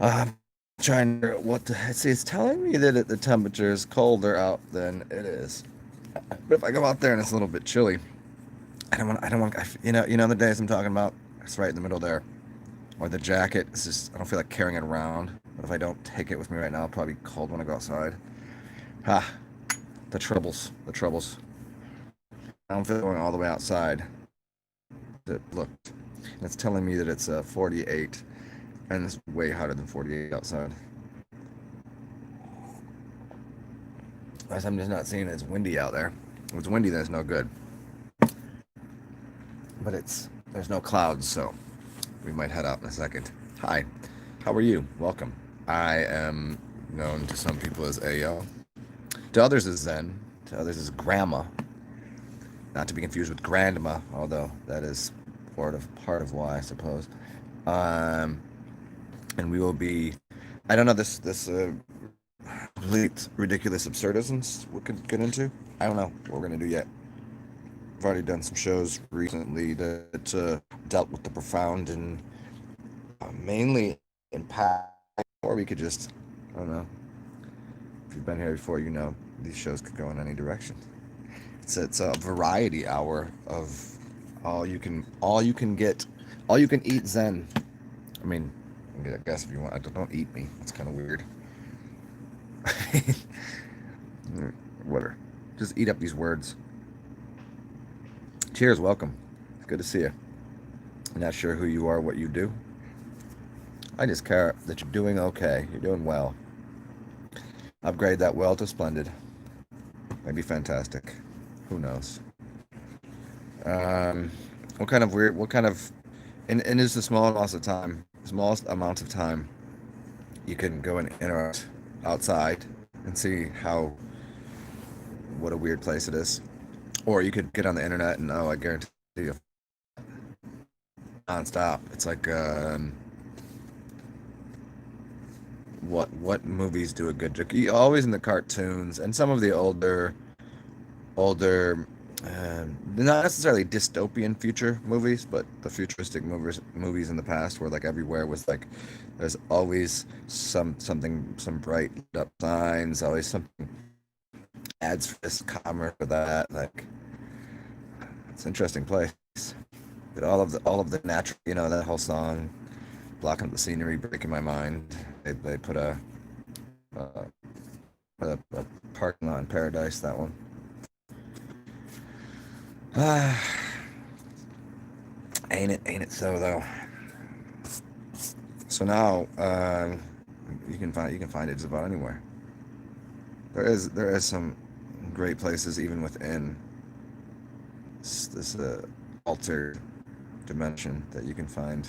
I'm trying to what the see. It's telling me that the temperature is colder out than it is. But if I go out there and it's a little bit chilly, I don't want. I don't want. You know the days I'm talking about. It's right in the middle there. Or the jacket. It's just I don't feel like carrying it around. But if I don't take it with me right now, I'll probably be cold when I go outside. Ha! The troubles. The troubles. I don't feel like going all the way outside. Look, it's telling me that it's 48, and it's way hotter than 48 outside. I'm just not seeing it. It's windy out there. If it's windy, then it's no good. But there's no clouds, so we might head out in a second. Hi, how are you? Welcome. I am known to some people as Ayo, to others as Zen, to others as Grandma, not to be confused with Grandma, although that is part of why I suppose. Um, and we will be. I don't know this complete ridiculous absurdisms we could get into. I don't know what we're gonna do yet. I've already done some shows recently that dealt with the profound and mainly impact. Or we could just, I don't know. If you've been here before, you know these shows could go in any direction. It's a variety hour of all you can eat Zen. I mean, I guess if you want, don't eat me. That's kind of weird. Whatever. Just eat up these words. Cheers, welcome. It's good to see you. I'm not sure who you are, what you do. I just care that you're doing okay. You're doing well. Upgrade that well to splendid. Maybe fantastic. Who knows? Um, what kind of weird? What kind of? And is the smallest amounts of time you can go and interact outside and see how what a weird place it is, or you could get on the internet and I guarantee you, nonstop. It's like what movies do a good joke? Always in the cartoons and some of the older, not necessarily dystopian future movies, but the futuristic movies in the past where like everywhere was like there's always some bright up signs, always something ads for this commerce for that. Like it's an interesting place. But all of the natural, that whole song, blocking up the scenery, breaking my mind. They uh, put a parking lot in paradise. That one. Ah, ain't it so though. So now you can find it just about anywhere. There is some great places even within this altered dimension that you can find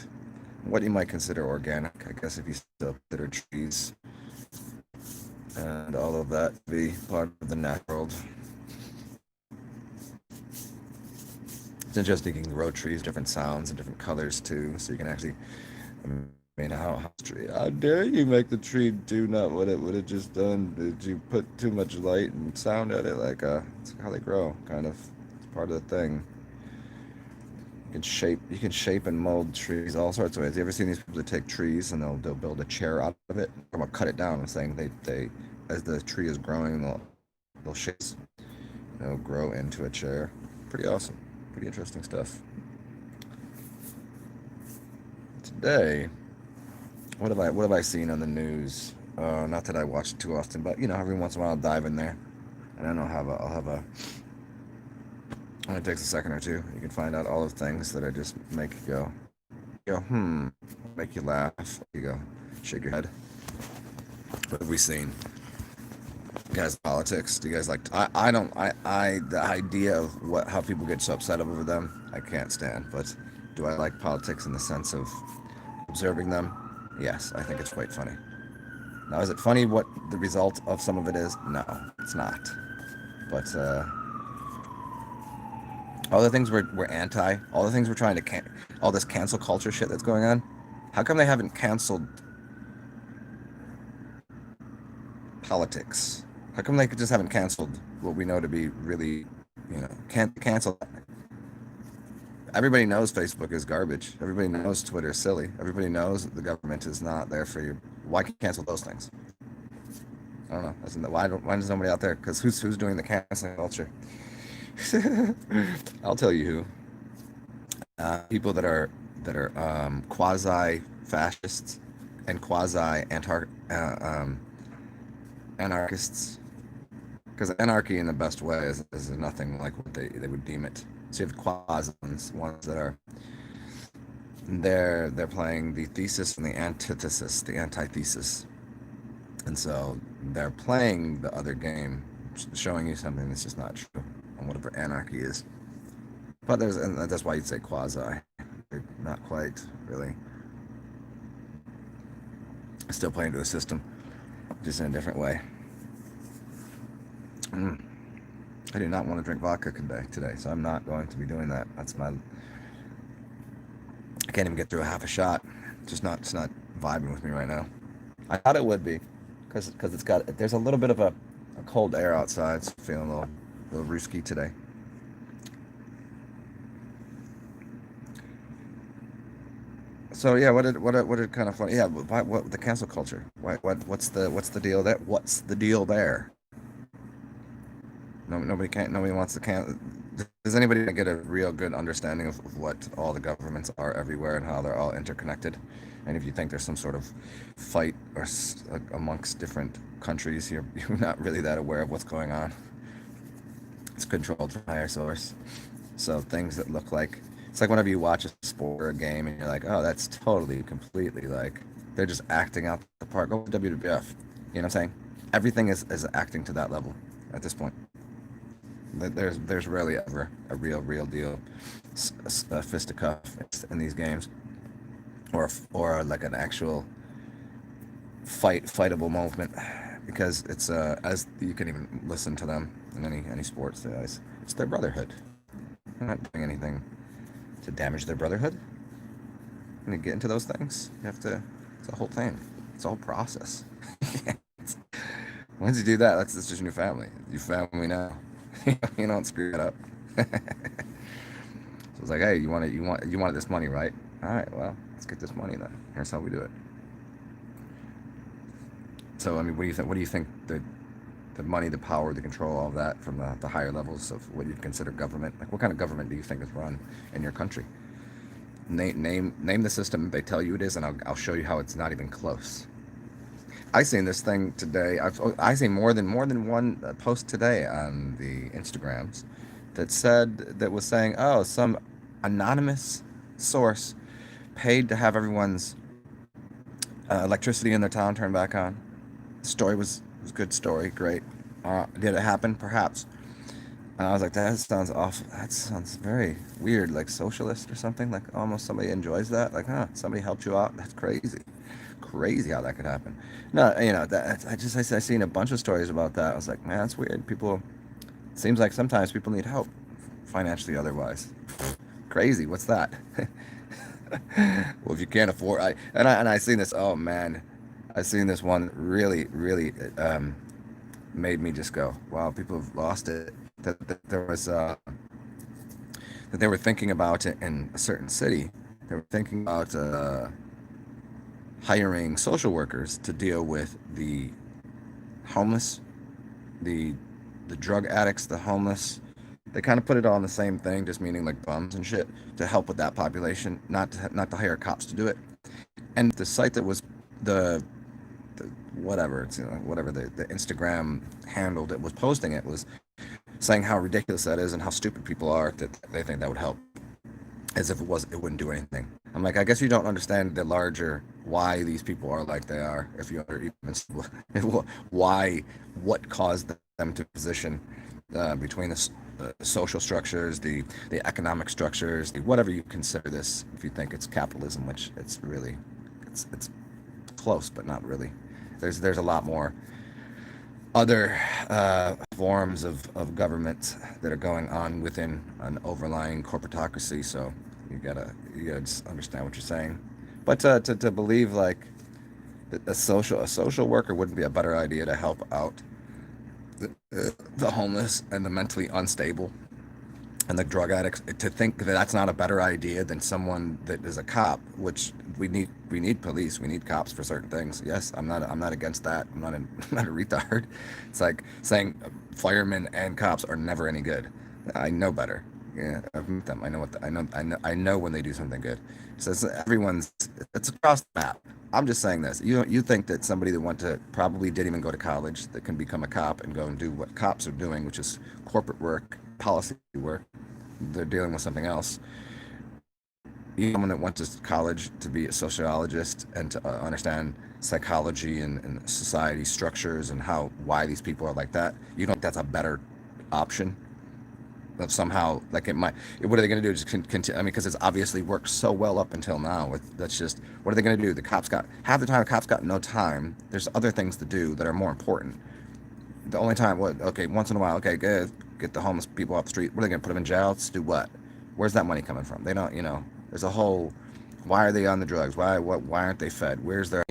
what you might consider organic. I guess if you still consider trees and all of that to be part of the natural world. It's interesting you can grow trees, different sounds and different colors too, so you can actually. I mean, how dare you make the tree do not what it would have just done? Did you put too much light and sound at it? Like, it's how they grow, kind of. It's part of the thing. You can shape and mold trees all sorts of ways. You ever seen these people that take trees and they'll build a chair out of it? I'm gonna cut it down. I'm saying they as the tree is growing, they'll shape, they'll grow into a chair. Pretty awesome. Pretty interesting stuff. Today, what have I seen on the news? Not that I watch it too often, but every once in a while I'll dive in there, and then I'll have a. And it takes a second or two. You can find out all the things that I just make you go, make you laugh. You go, shake your head. What have we seen? You guys, politics. Do you guys like? I don't. The idea of how people get so upset over them, I can't stand. But do I like politics in the sense of observing them? Yes, I think it's quite funny. Now, is it funny what the result of some of it is? No, it's not. But all the things we're anti, all the things we're trying to all this cancel culture shit that's going on. How come they haven't canceled politics? How come they just haven't canceled what we know to be really, can't cancel? Everybody knows Facebook is garbage. Everybody knows Twitter is silly. Everybody knows the government is not there for you. Why cancel those things? I don't know. Why does nobody out there? Because who's doing the canceling culture? I'll tell you who. People that are quasi fascists and quasi anarchists. Because anarchy in the best way is nothing like what they would deem it. So you have the quasi ones that are they're playing the thesis and the antithesis, the antithesis, and so they're playing the other game, showing you something that's just not true on whatever anarchy is. But and that's why you'd say quasi. They're not quite really. Still playing to a system, just in a different way. I do not want to drink vodka today, so I'm not going to be doing that. I can't even get through a half a shot. It's not vibing with me right now. I thought it would be, because there's a little bit of a cold air outside. It's feeling a little risky today. So yeah, what did kind of funny? Yeah, what the cancel culture? What's the deal there? What's the deal there? Nobody wants to cancel. Does anybody get a real good understanding of what all the governments are everywhere and how they're all interconnected? And if you think there's some sort of fight or amongst different countries, you're not really that aware of what's going on. It's controlled from a higher source. So things that look like, it's like whenever you watch a sport or a game and you're like, oh, that's totally, completely like, they're just acting out the part. Go with WWF. You know what I'm saying? Everything is acting to that level at this point. There's rarely ever a real deal fisticuff in these games, or like an actual fightable movement, because it's as you can even listen to them in any sports. It's their brotherhood. They're not doing anything to damage their brotherhood. When you get into those things, you have to. It's a whole thing. It's a whole process. Once you do that, that's just your new family. Your family now. You don't screw it up. So it's like, hey, you wanted this money, right? All right, well, let's get this money then. Here's how we do it. So I mean, what do you think the money, the power, the control, all of that from the higher levels of what you consider government? Like, what kind of government do you think is run in your country? Name the system they tell you it is, and I'll show you how it's not even close. I seen this thing today. I seen more than one post today on the Instagrams that was saying, oh, some anonymous source paid to have everyone's electricity in their town turned back on. The story was a good story, great. Did it happen? Perhaps. And I was like, that sounds awful. That sounds very weird, like socialist or something. Like almost somebody enjoys that. Like, somebody helped you out. That's crazy. Crazy how that could happen. No, that I seen a bunch of stories about that. I was like, man, that's weird. Seems like sometimes people need help, financially, otherwise. Crazy. What's that? Well, if you can't afford, I seen this. Oh man, I seen this one really made me just go, wow, people have lost it. That there was that they were thinking about it in a certain city. They were thinking about hiring social workers to deal with the homeless, the drug addicts, the homeless. They kind of put it all in the same thing, just meaning like bums and shit, to help with that population, not to hire cops to do it. And the site that was the whatever, it's whatever the Instagram handle that was posting it was saying how ridiculous that is and how stupid people are that they think that would help, as if it wouldn't do anything. I'm like, I guess you don't understand the larger why these people are like they are. If you are even what caused them to position between the social structures, the economic structures, whatever you consider this. If you think it's capitalism, which it's really, it's close, but not really. There's a lot more other forms of government that are going on within an overlying corporatocracy. So you gotta just understand what you're saying. But to believe like that a social worker wouldn't be a better idea to help out the homeless and the mentally unstable and the drug addicts, to think that that's not a better idea than someone that is a cop, which we need police, we need cops for certain things. Yes, I'm not against that. I'm not a retard. It's like saying firemen and cops are never any good. I know better. Yeah, I've met them. I know I know when they do something good. So it's across the map. I'm just saying this. You think that somebody that went to probably didn't even go to college that can become a cop and go and do what cops are doing, which is corporate work, policy work, they're dealing with something else. Someone that went to college to be a sociologist and to understand psychology and society structures and how why these people are like that, you don't think that's a better option? Of somehow, like it might, what are they going to do? Just continue? I mean, because it's obviously worked so well up until now. That's just what are they going to do? The cops got half the time. The cops got no time. There's other things to do that are more important. The only time, what? Okay, once in a while, okay, good. Get the homeless people off the street. What are they gonna put them in jail to do what? Where's that money coming from? They don't, There's a whole. Why are they on the drugs? Why? What? Why aren't they fed? Where's their?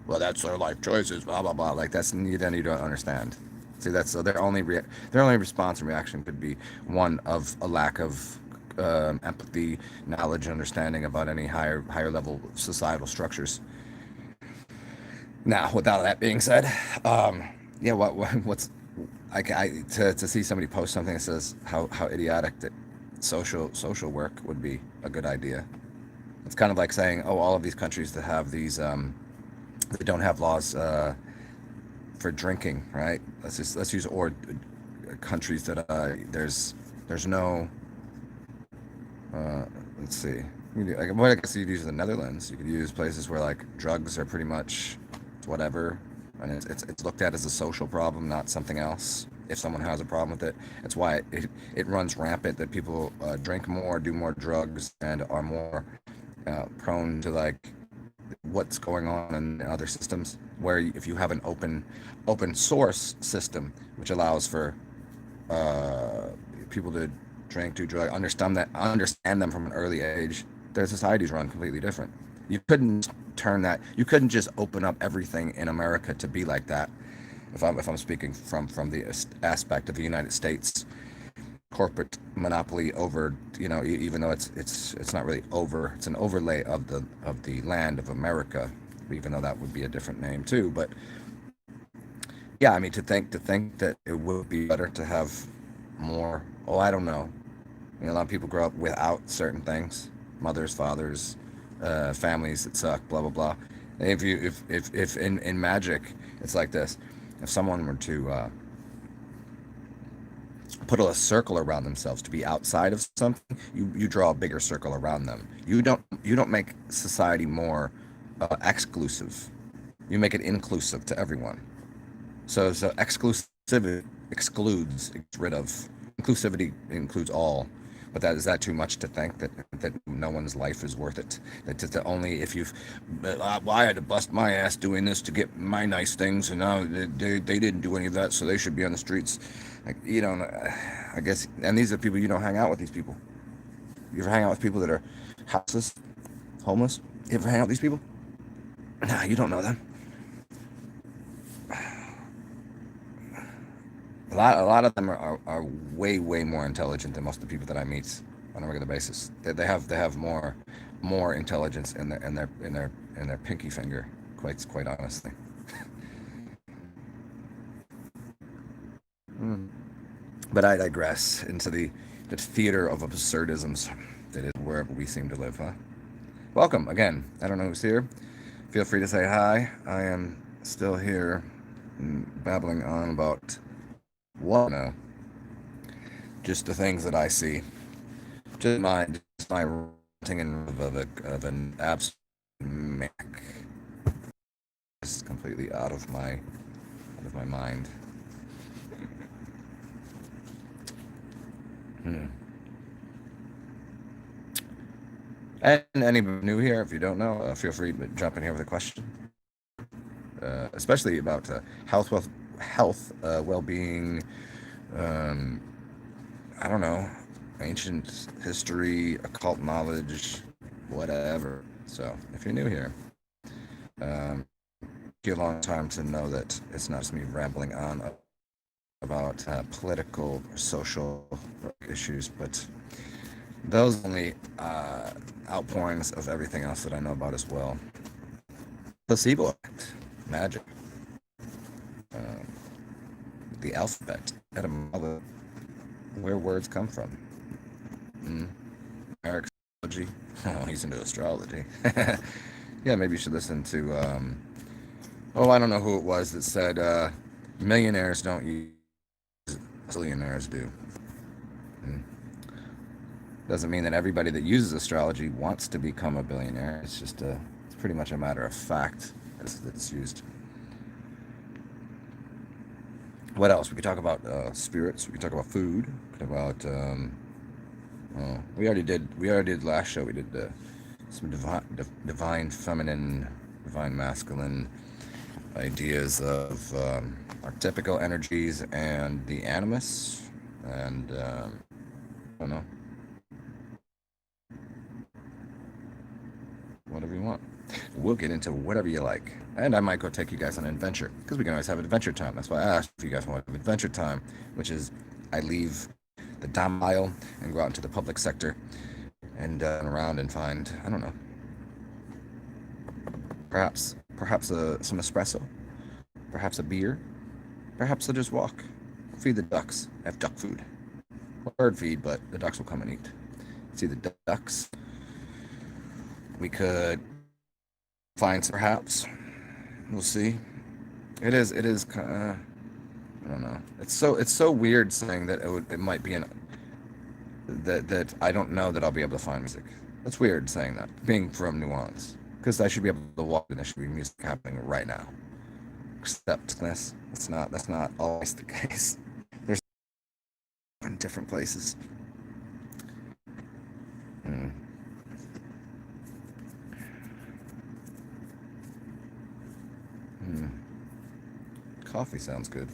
Well, that's their life choices. Blah blah blah. Like then you don't understand. See, that's so their only response and reaction could be one of a lack of empathy, knowledge, and understanding about any higher level societal structures. Now, without that being said, yeah, what's to see somebody post something that says how idiotic that social work would be a good idea. It's kind of like saying, oh, all of these countries that have these they don't have laws for drinking, right? Let's use or countries that there's no let's see. Well, I guess you could use the Netherlands. You could use places where like drugs are pretty much whatever, and it's looked at as a social problem, not something else. If someone has a problem with it, it's why it runs rampant that people drink more, do more drugs, and are more prone to like what's going on in other systems. Where if you have an open source system, which allows for uh, people to drink, do drug, understand them from an early age, their societies run completely different. You couldn't you couldn't just open up everything in America to be like that. If I'm speaking from the aspect of the United States corporate monopoly over, even though it's not really over, it's an overlay of the land of America, even though that would be a different name too. But yeah, I mean, to think that it would be better to have more. Oh, I don't know. A lot of people grow up without certain things, mothers, fathers, families that suck, blah blah blah. If you if in magic, it's like this. If someone were to put a circle around themselves to be outside of something, you draw a bigger circle around them. You don't make society more exclusive. You make it inclusive to everyone. So exclusivity excludes, gets rid of. Inclusivity includes all. But is that too much to think that no one's life is worth it? That only if you've, well, I had to bust my ass doing this to get my nice things, and now they didn't do any of that, so they should be on the streets. Like, I guess, and these are people you don't hang out with. These people, you ever hang out with people that are houseless, homeless? You ever hang out with these people? Nah, you don't know them. A lot of them are way more intelligent than most of the people that I meet on a regular basis. They have more intelligence in their pinky finger, quite honestly. Mm. But I digress into the theater of absurdisms that is wherever we seem to live, huh? Welcome again. I don't know who's here. Feel free to say hi. I am still here, babbling on about what? No, just the things that I see. Just my ranting and of an absolute maniac. Just completely out of my mind. Hmm. And anybody new here, if you don't know, feel free to jump in here with a question, especially about health, well-being. Um, I don't know, ancient history, occult knowledge, whatever. So if you're new here, um, take you a long time to know that it's not just me rambling on about political or social issues, but those only outpourings of everything else that I know about as well. Placebo effect, magic, um, the alphabet, etymology, where words come from. Astrology. Oh, he's into astrology. Yeah, maybe you should listen to. I don't know who it was that said millionaires don't use billionaires do. Mm. Doesn't mean that everybody that uses astrology wants to become a billionaire. It's just it's pretty much a matter of fact that it's used. What else? We could talk about spirits. We could talk about food. We could talk about. We already did. We already did last show. We did some divine feminine, divine masculine ideas of archetypical energies and the animus, and I don't know, whatever you want. We'll get into whatever you like, and I might go take you guys on an adventure because we can always have adventure time. That's why I asked if you guys want to have adventure time, which is I leave the domicile and go out into the public sector and around and find, I don't know, perhaps some espresso, perhaps a beer, perhaps I'll just walk, feed the ducks, have duck food, bird feed, but the ducks will come and eat. See the ducks. We could find some, perhaps. We'll see. It is I don't know. It's so weird saying that it might be that I don't know that I'll be able to find music. That's weird saying that, being from New Orleans, because I should be able to walk and there should be music happening right now. Except that's not always the case. There's in different places. Hmm. Hmm. Coffee sounds good.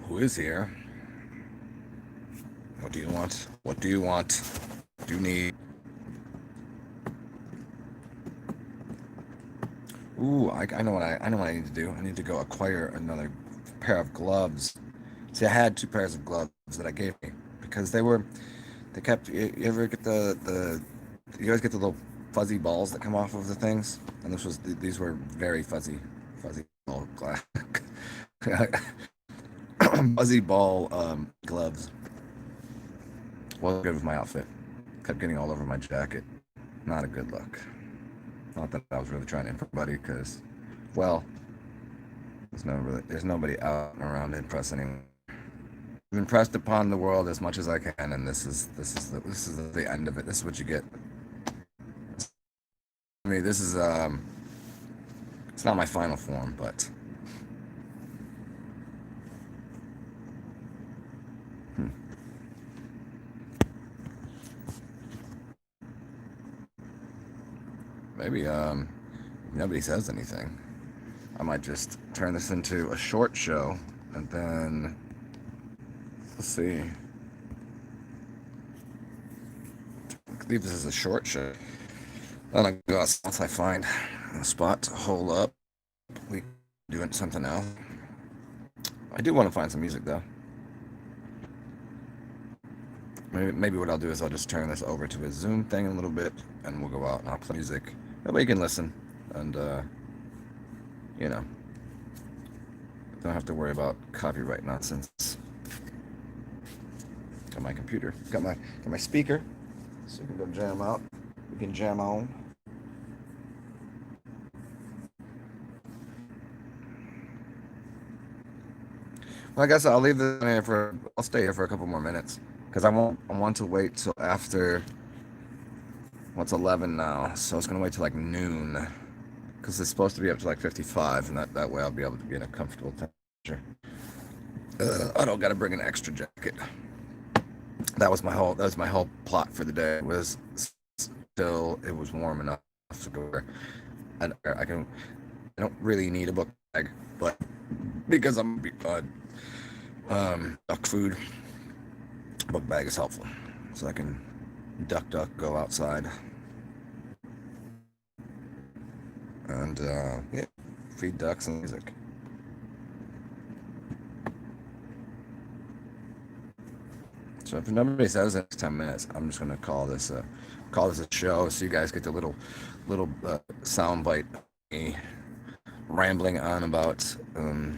Who is here? What do you want? What do you want? What do you need? Ooh, I know what I need to do. I need to go acquire another pair of gloves. See, I had two pairs of gloves that I gave me because they kept. You ever get you guys get the little fuzzy balls that come off of the things? And these were very fuzzy ball glass, fuzzy ball gloves. Wasn't good with my outfit. Kept getting all over my jacket. Not a good look. Not that I was really trying to impress anybody, because, well, there's nobody out and around to impress anyone. I've impressed upon the world as much as I can, and this is the end of it. This is what you get. I mean, this is it's not my final form, but maybe nobody says anything. I might just turn this into a short show, and then let's see. Leave this as a short show. Then I go out once I find a spot to hole up. We doing something else. I do want to find some music though. Maybe what I'll do is I'll just turn this over to a Zoom thing in a little bit, and we'll go out and I'll play music. That way you can listen, and you know, don't have to worry about copyright nonsense. Got my computer, got my speaker, so we can go jam out. We can jam on. Well, I guess I'll leave this in here I'll stay here for a couple more minutes, because I want to wait till after, what's 11 now, so it's gonna wait till like noon, because it's supposed to be up to like 55, and that way I'll be able to be in a comfortable temperature. I don't gotta bring an extra jacket. That was my whole plot for the day, was still it was warm enough to go where I don't really need a book bag, but because I'm duck food, book bag is helpful, so I can duck, go outside, and yeah, feed ducks and music. So if nobody says the next 10 minutes, I'm just gonna call this a show, so you guys get the little sound bite of me rambling on about uh,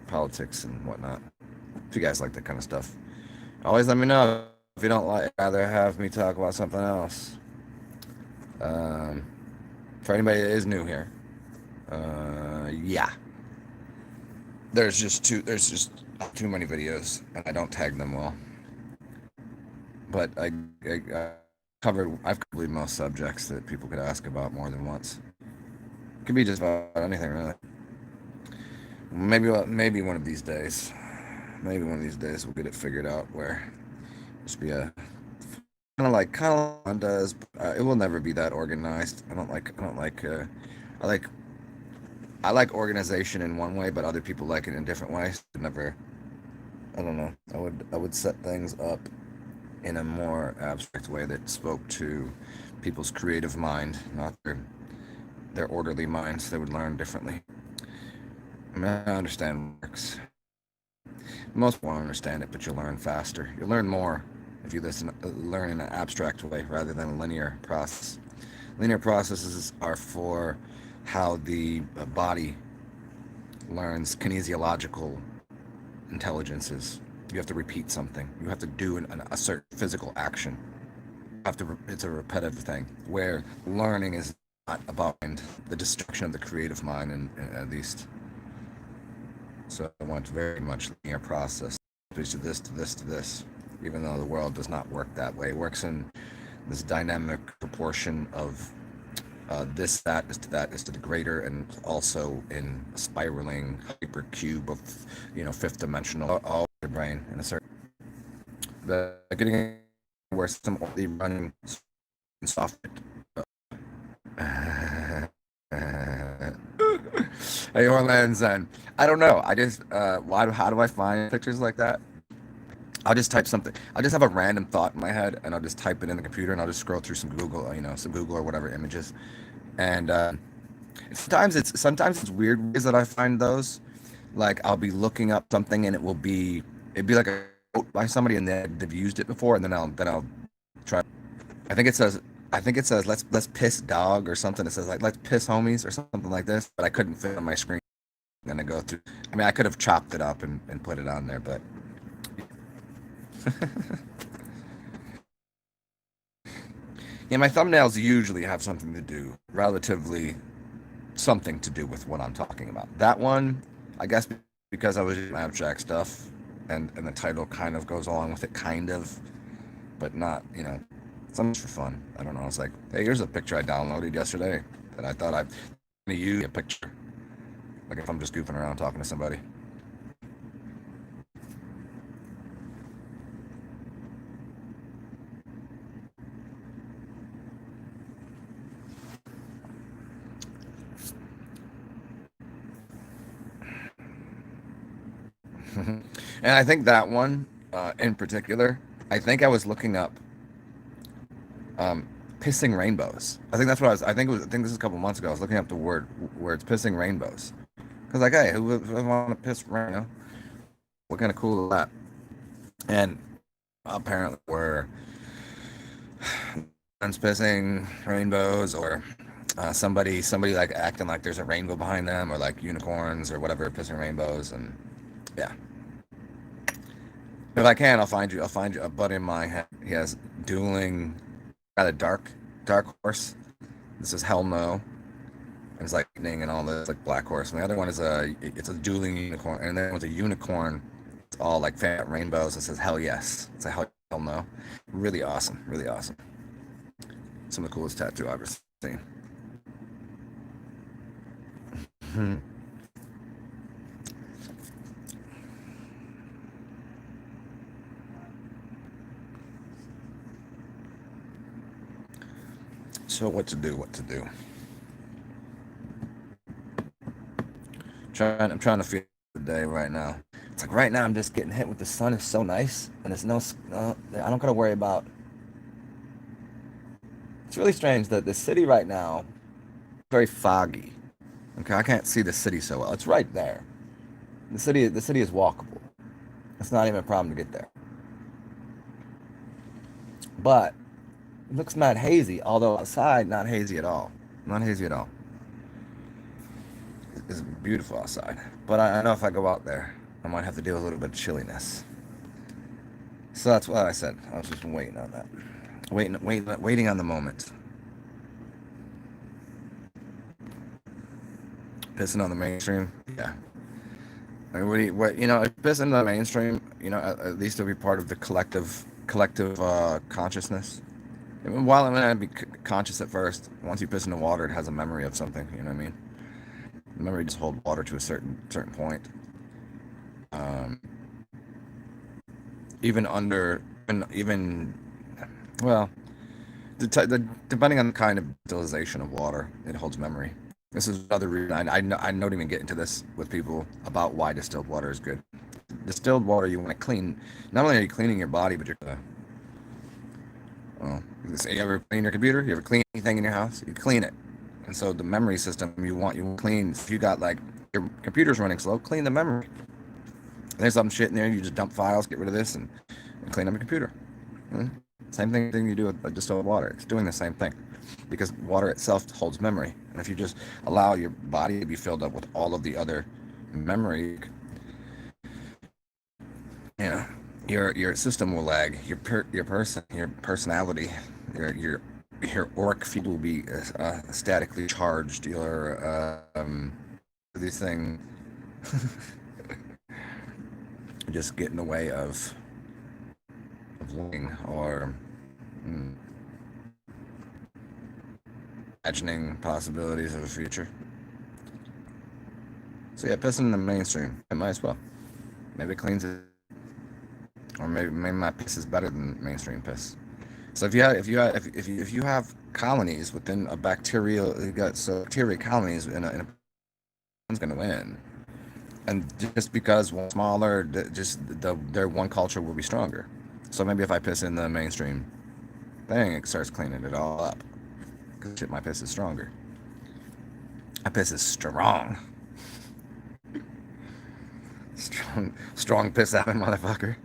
politics and whatnot. If you guys like that kind of stuff, always let me know. If you don't like, rather have me talk about something else. Um, for anybody that is new here, yeah, there's just too many videos, and I don't tag them well. But I I've covered most subjects that people could ask about more than once. It could be just about anything, really. Maybe one of these days we'll get it figured out where just be a kind of like does. It will never be that organized. I like I like organization in one way, but other people like it in different ways. Never, I don't know. I would set things up in a more abstract way that spoke to people's creative mind, not their orderly minds. They would learn differently. I mean, I understand works. Most won't understand it, but you'll learn faster. You'll learn more if you learn in an abstract way rather than a linear process. Linear processes are for how the body learns kinesiological intelligences. You have to repeat something. You have to do a certain physical action. It's a repetitive thing. Where learning is not about the destruction of the creative mind, and at least. So I want very much linear process. To this, to this, to this. Even though the world does not work that way, it works in this dynamic proportion of this, that is to the greater, and also in a spiraling hypercube of, fifth dimensional, all your brain in a certain. But getting where some only running software. Hey, Orland Zen. I don't know. I just how do I find pictures like that? I'll just type something. I'll just have a random thought in my head, and I'll just type it in the computer, and I'll just scroll through some Google or whatever images, and sometimes it's weird ways that I find those. Like I'll be looking up something, and it'd be like a quote by somebody, and they've used it before, and then I'll try. I think it says let's piss dog or something. It says like let's piss homies or something like this, but I couldn't fit on my screen. I'm gonna go through. I mean, I could have chopped it up and put it on there, but. Yeah, my thumbnails usually have relatively something to do with what I'm talking about. That one, I guess, because I was using abstract stuff, and the title kind of goes along with it, kind of, but not, something for fun. I don't know. It's like, hey, here's a picture I downloaded yesterday that I thought I'd use a picture. Like if I'm just goofing around talking to somebody. And I think that one in particular, I think I was looking up pissing rainbows. I think that's what I was. I think this is a couple months ago. I was looking up the words pissing rainbows. Cause like, hey, who would want to piss rain? What kind of cool is that? And apparently, we're pissing rainbows, or somebody like acting like there's a rainbow behind them, or like unicorns or whatever pissing rainbows, and yeah. If I can, I'll find you a buddy of mine. He has dueling, got a dark horse. This is Hell No. And it's like lightning and all this, like Black Horse. And the other one is it's a dueling unicorn. And then with a unicorn, it's all like fat rainbows. It says Hell Yes. It's a Hell No. Really awesome. Really awesome. Some of the coolest tattoo I've ever seen. So what to do? I'm trying to feel the day right now. It's like right now I'm just getting hit with the sun. It's so nice, and it's I don't gotta worry about. It's really strange that the city right now very foggy. Okay, I can't see the city so well. It's right there. The city is walkable. It's not even a problem to get there. But it looks mad hazy, although outside not hazy at all. Not hazy at all. It's beautiful outside. But I know if I go out there, I might have to deal with a little bit of chilliness. So that's what I said. I was just waiting on that. Waiting on the moment. Pissing on the mainstream. Yeah. I mean, if pissing on the mainstream, at least it'll be part of the collective consciousness. And while it may not be conscious at first, once you piss in the water, it has a memory of something. You know what I mean? The memory just hold water to a certain point. Um, even under, even well, depending on the kind of utilization of water, it holds memory. This is another reason I don't even get into this with people about why distilled water is good. Distilled water you want to clean. Not only are you cleaning your body, but you're you ever clean your computer? You ever clean anything in your house? You clean it. And so the memory system you want clean. If you got like your computer's running slow, clean the memory. There's some shit in there. You just dump files, get rid of this, and clean up your computer. Same thing you do with distilled water. It's doing the same thing because water itself holds memory. And if you just allow your body to be filled up with all of the other memory, your system will lag. Your personality, your auric field will be statically charged. These things just get in the way of learning or imagining possibilities of a future. So yeah, pissing in the mainstream. It might as well. Maybe it cleans it, or maybe my piss is better than mainstream piss. So if you have colonies within a bacterial, you got bacteria colonies in a one's going to win. And just because one's smaller, their one culture will be stronger. So maybe if I piss in the mainstream thing, it starts cleaning it all up. Because shit, my piss is stronger. My piss is strong. Strong piss Atman, motherfucker.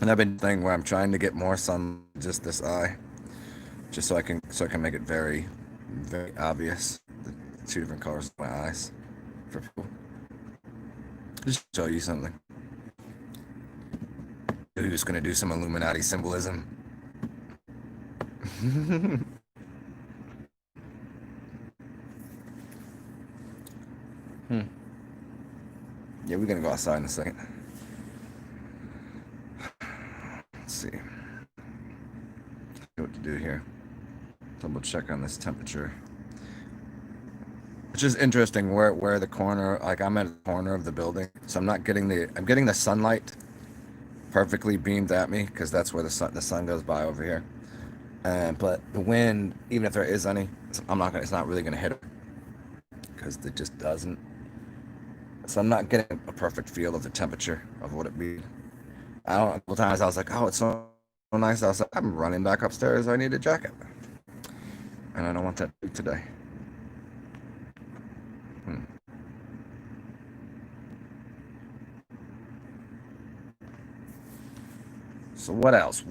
And I've been thing where I'm trying to get more sun just this eye, just so I can make it very, very obvious the two different colors of my eyes for people. Just show you something. Who's gonna do some Illuminati symbolism? Yeah, we're gonna go outside in a second. Let's see what to do here. Double check on this temperature, which is interesting. Where the corner, like I'm at the corner of the building, so I'm getting the sunlight perfectly beamed at me because that's where the sun goes by over here. But the wind, even if there is any, it's not really gonna hit it because it just doesn't. So I'm not getting a perfect feel of the temperature of what it be. A couple times I was like, oh, it's so nice. I was like, I'm running back upstairs. I need a jacket. And I don't want that today. So what else?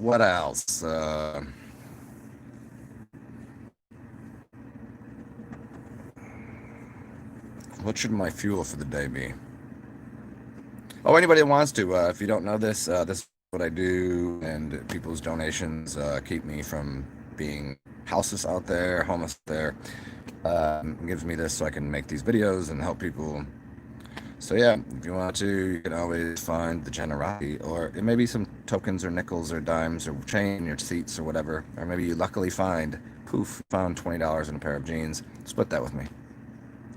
What should my fuel for the day be? Oh, anybody that wants to, if you don't know this, this is what I do, and people's donations keep me from being houseless out there, homeless there. Gives me this so I can make these videos and help people. So yeah, if you want to, you can always find the generosity, or it may be some tokens or nickels or dimes or chain in your seats or whatever, or maybe you luckily found $20 in a pair of jeans. Split that with me.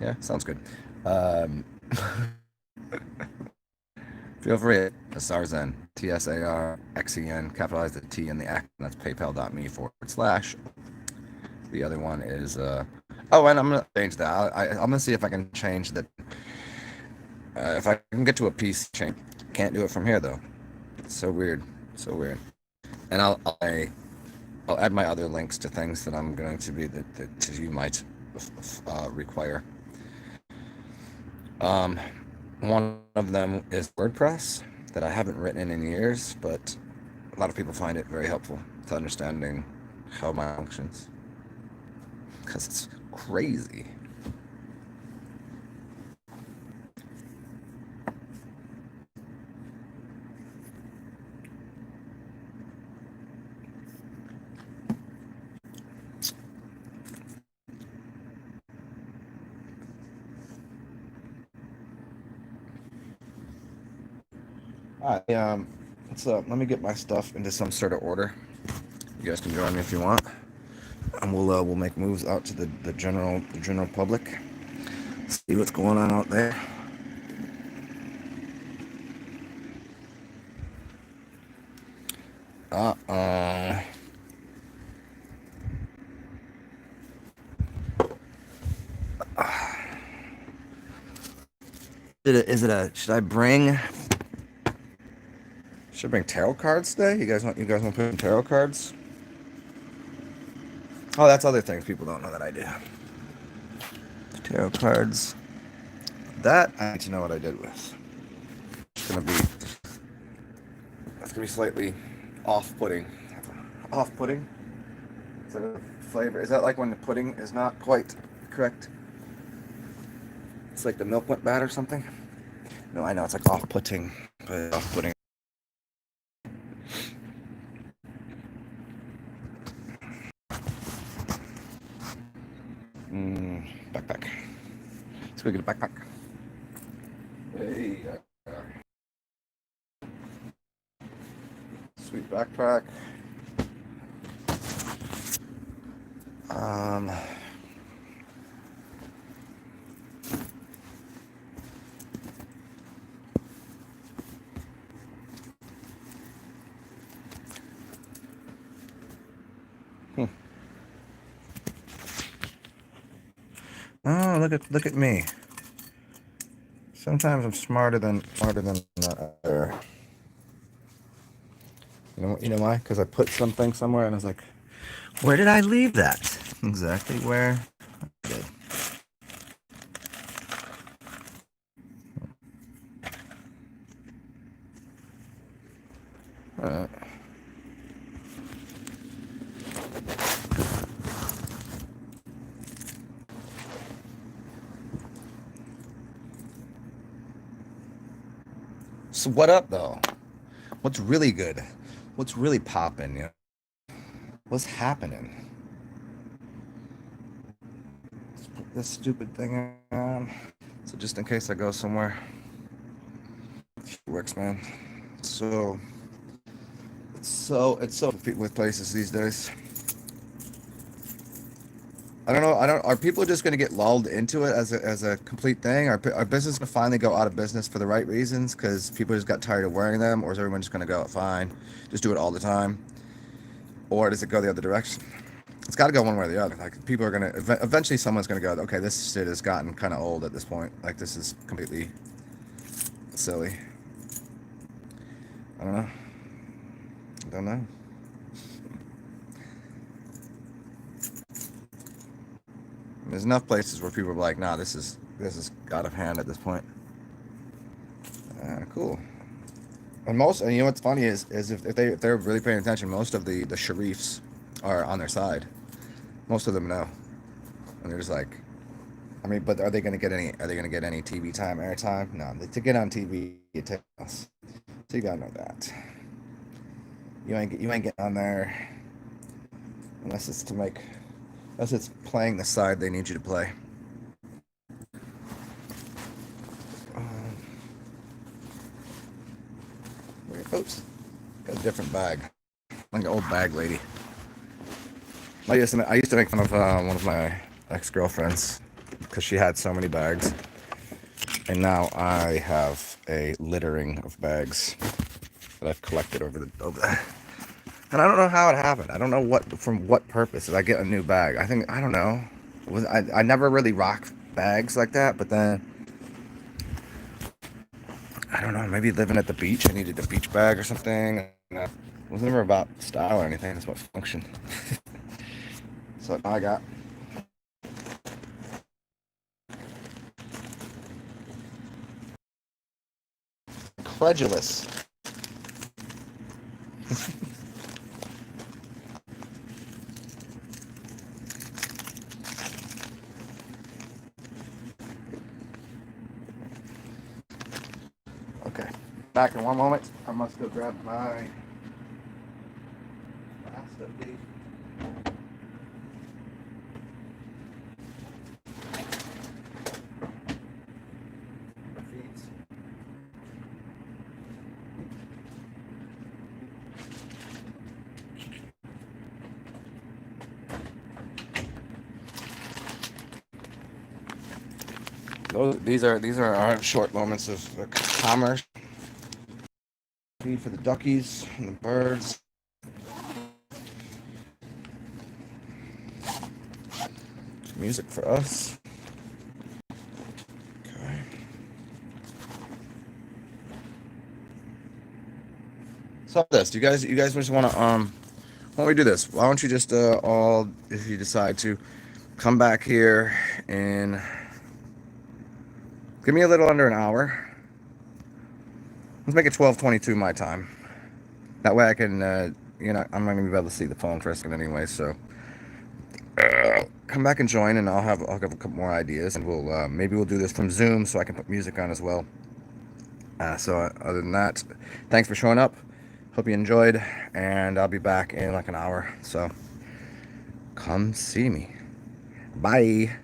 Yeah, sounds good. Feel free. Sarzen, TSARXEN, capitalize the T and the X, and that's paypal.me/. The other one is Oh, and I'm gonna change that. I'm gonna see if I can change that. If I can get to a piece change, can't do it from here though. It's so weird, so weird. And I'll add my other links to things that I'm going to be that you might require. Um, One of them is WordPress that I haven't written in years, but a lot of people find it very helpful to understanding how my functions because it's crazy. All right, let me get my stuff into some sort of order. You guys can join me if you want, and we'll make moves out to the general public. See what's going on out there. Uh-uh. Should I bring tarot cards today? You guys want to put in tarot cards? Oh, that's other things people don't know that I do. Tarot cards. That I need to know what I did with. It's gonna be slightly off-putting. Off-putting? Is that a flavor? Is that like when the pudding is not quite correct? It's like the milk went bad or something? No, I know it's like off-putting, but off-putting. Backpack. Let's go get a backpack. Hey, sweet backpack. Um, Oh, look at me. Sometimes I'm smarter than the other. You know why? Because I put something somewhere and I was like, where did I leave that? Exactly where I did. Alright. So what up though? What's really good? What's really popping? You know? What's happening? Let's put this stupid thing on. So just in case I go somewhere. It works, man. So it's so with places these days. I don't know. Are people just going to get lulled into it as a complete thing? Are businesses going to finally go out of business for the right reasons because people just got tired of wearing them, or is everyone just going to go fine, just do it all the time, or does it go the other direction? It's got to go one way or the other. Like people are going to eventually, someone's going to go, okay, this shit has gotten kind of old at this point. Like this is completely silly. I don't know. I don't know. There's enough places where people are like, nah, this is out of hand at this point. Cool. And you know what's funny is if they're really paying attention, most of the sharifs are on their side. Most of them know, and they're just like, I mean, but are they going to get any? Are they going to get any TV time, airtime? No, to get on TV, it takes. So you gotta know that. You ain't getting on there unless it's playing the side they need you to play. Oops, got a different bag. Like an old bag lady. I used to make fun of one of my ex-girlfriends because she had so many bags, and now I have a littering of bags that I've collected over the. And I don't know how it happened. I don't know from what purpose did I get a new bag. I don't know. I never really rock bags like that, but then I don't know, maybe living at the beach, I needed a beach bag or something. It was never about style or anything, it's about function. So I got credulous. Okay, back in one moment. I must go grab my last update. These are our short moments of commerce. Feed for the duckies and the birds. Music for us. Okay. So this, you guys just want to why don't we do this? Why don't you just all, if you decide to, come back here and give me a little under an hour. Let's make it 12:22 my time. That way I can, I'm not gonna be able to see the phone for a second anyway. So come back and join, and I'll have a couple more ideas, and maybe we'll do this from Zoom so I can put music on as well. So other than that, thanks for showing up. Hope you enjoyed, and I'll be back in like an hour. So come see me. Bye.